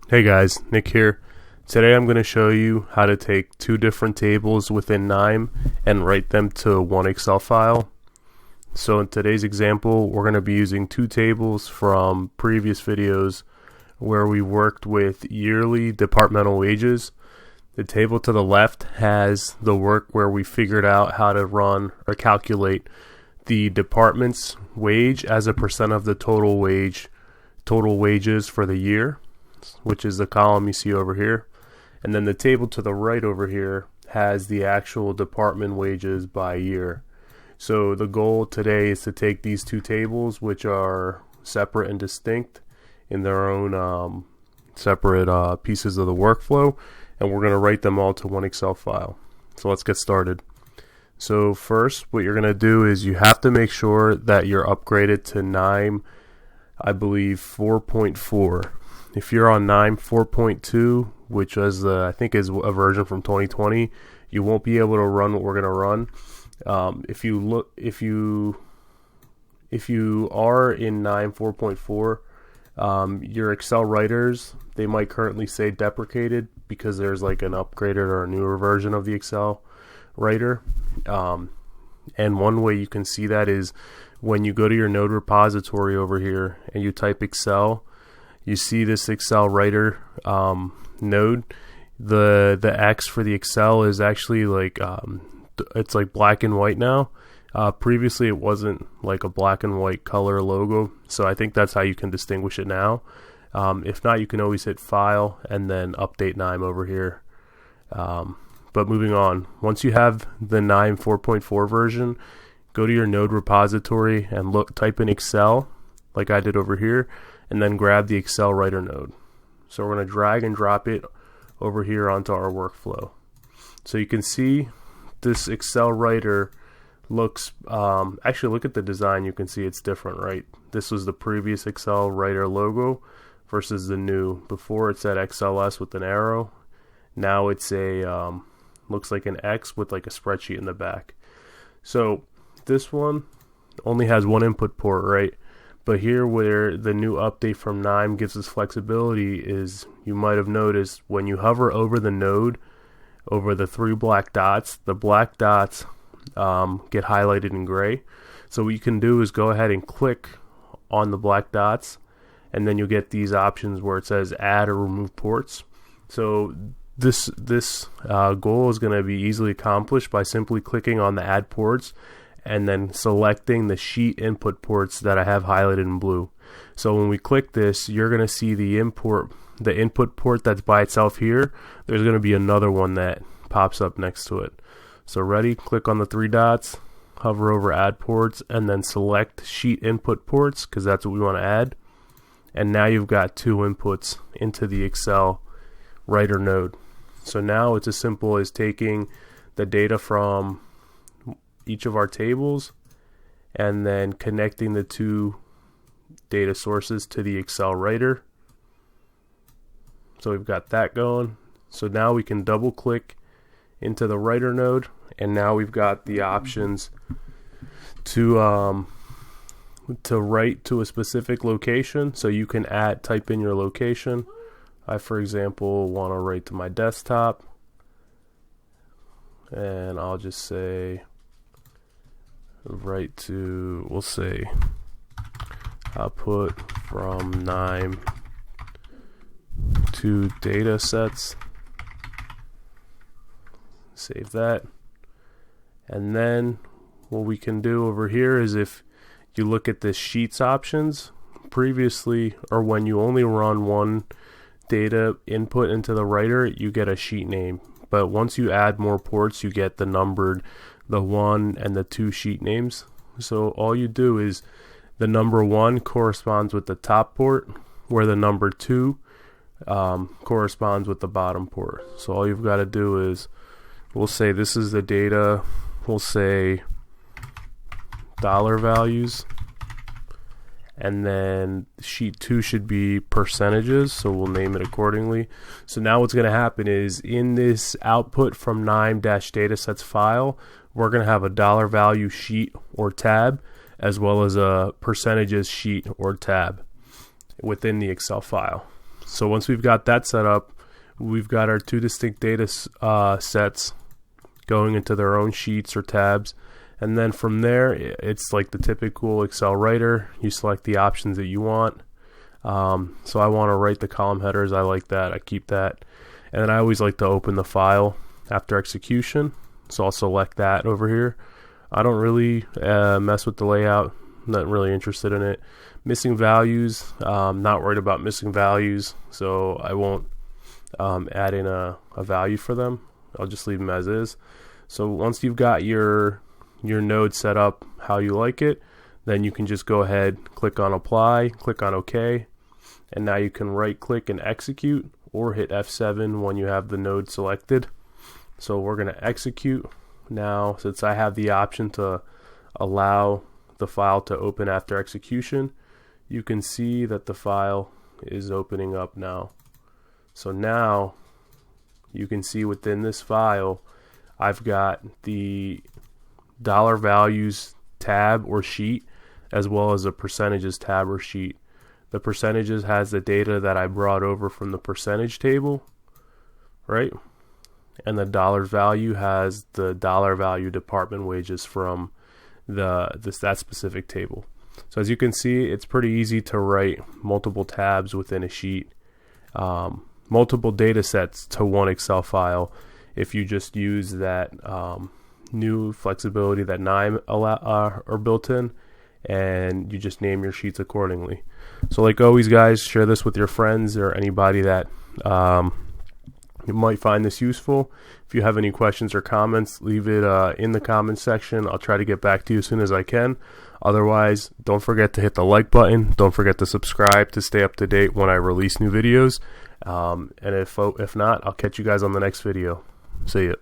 Hey guys, Nick here. Today I'm going to show you how to take two different tables within Knime and write them to one Excel file. So in today's example, we're going to be using two tables from previous videos where we worked with yearly departmental wages. The table to the left has the work where we figured out how to run or calculate the department's wage as a percent of the total wages for the year, which is the column you see over here. And then the table to the right over here has the actual department wages by year. So the goal today is to take these two tables, which are separate and distinct in their own separate pieces of the workflow, and we're going to write them all to one Excel file. So let's get started. So first, what you're going to do is you have to make sure that you're upgraded to Knime, I believe 4.4. If you're on Knime 4.2, which is I think is a version from 2020, you won't be able to run what we're going to run. If you are in Knime 4.4, your Excel writers, they might currently say deprecated because there's like an upgraded or a newer version of the Excel writer. And one way you can see that is when you go to your node repository over here and you type Excel, you see this Excel writer node. The X for the Excel is actually like it's like black and white now. Previously it wasn't like a black and white color logo, so I think that's how you can distinguish it now. If not, you can always hit File and then Update Knime over here. But moving on, once you have the Knime 4.4 version, go to your node repository and type in Excel like I did over here, and then grab the Excel writer node. So we're going to drag and drop it over here onto our workflow. So you can see this Excel writer looks, actually look at the design, you can see it's different, right? This was the previous Excel writer logo versus the new. Before it said XLS with an arrow. Now it's a, looks like an X with like a spreadsheet in the back. So this one only has one input port, right? But here where the new update from Knime gives us flexibility is, you might have noticed when you hover over the node, over the three black dots, the black dots get highlighted in gray. So what you can do is go ahead and click on the black dots, and then you'll get these options where it says add or remove ports. So this goal is going to be easily accomplished by simply clicking on the add ports and then selecting the sheet input ports that I have highlighted in blue. So when we click this, you're going to see the input port that's by itself here. There's going to be another one that pops up next to it. So ready, click on the three dots, hover over add ports, and then select sheet input ports because that's what we want to add. And now you've got two inputs into the Excel writer node. So now it's as simple as taking the data from each of our tables and then connecting the two data sources to the Excel writer. So we've got that going. So now we can double click into the writer node, and now we've got the options to write to a specific location. So you can type in your location. I, for example, want to write to my desktop, and I'll just say write to, we'll say output from Knime to data sets. Save that. And then what we can do over here is, if you look at the sheets options previously, or when you only run one data input into the writer, you get a sheet name. But once you add more ports, you get the numbered, the 1 and the 2 sheet names. So all you do is the number 1 corresponds with the top port, where the number 2 corresponds with the bottom port. So all you've got to do is, we'll say this is the data, we'll say dollar values, and then sheet 2 should be percentages, so we'll name it accordingly. So now what's going to happen is, in this output from Knime-datasets file, we're going to have a dollar value sheet or tab, as well as a percentages sheet or tab within the Excel file. So once we've got that set up, we've got our two distinct data sets going into their own sheets or tabs. And then from there, it's like the typical Excel writer. You select the options that you want. So I want to write the column headers. I like that. I keep that. And then I always like to open the file after execution. So I'll select that over here. I don't really mess with the layout. Not really interested in it. Missing values. Not worried about missing values. So I won't add in a value for them. I'll just leave them as is. So once you've got your node set up how you like it, then you can just go ahead, click on apply, click on OK, and now you can right click and execute, or hit F7 when you have the node selected. So we're going to execute now. Since I have the option to allow the file to open after execution, you can see that the file is opening up now. So now you can see within this file I've got the dollar values tab or sheet, as well as a percentages tab or sheet. The percentages has the data that I brought over from the percentage table, right? And the dollars value has the dollar value department wages from that specific table. So as you can see, it's pretty easy to write multiple tabs within a sheet, multiple data sets to one Excel file if you just use that new flexibility that Knime are built in, and you just name your sheets accordingly. So like always, guys, share this with your friends or anybody that you might find this useful. If you have any questions or comments, leave it in the comments section. I'll try to get back to you as soon as I can. Otherwise, don't forget to hit the like button. Don't forget to subscribe to stay up to date when I release new videos. And if not, I'll catch you guys on the next video. See ya.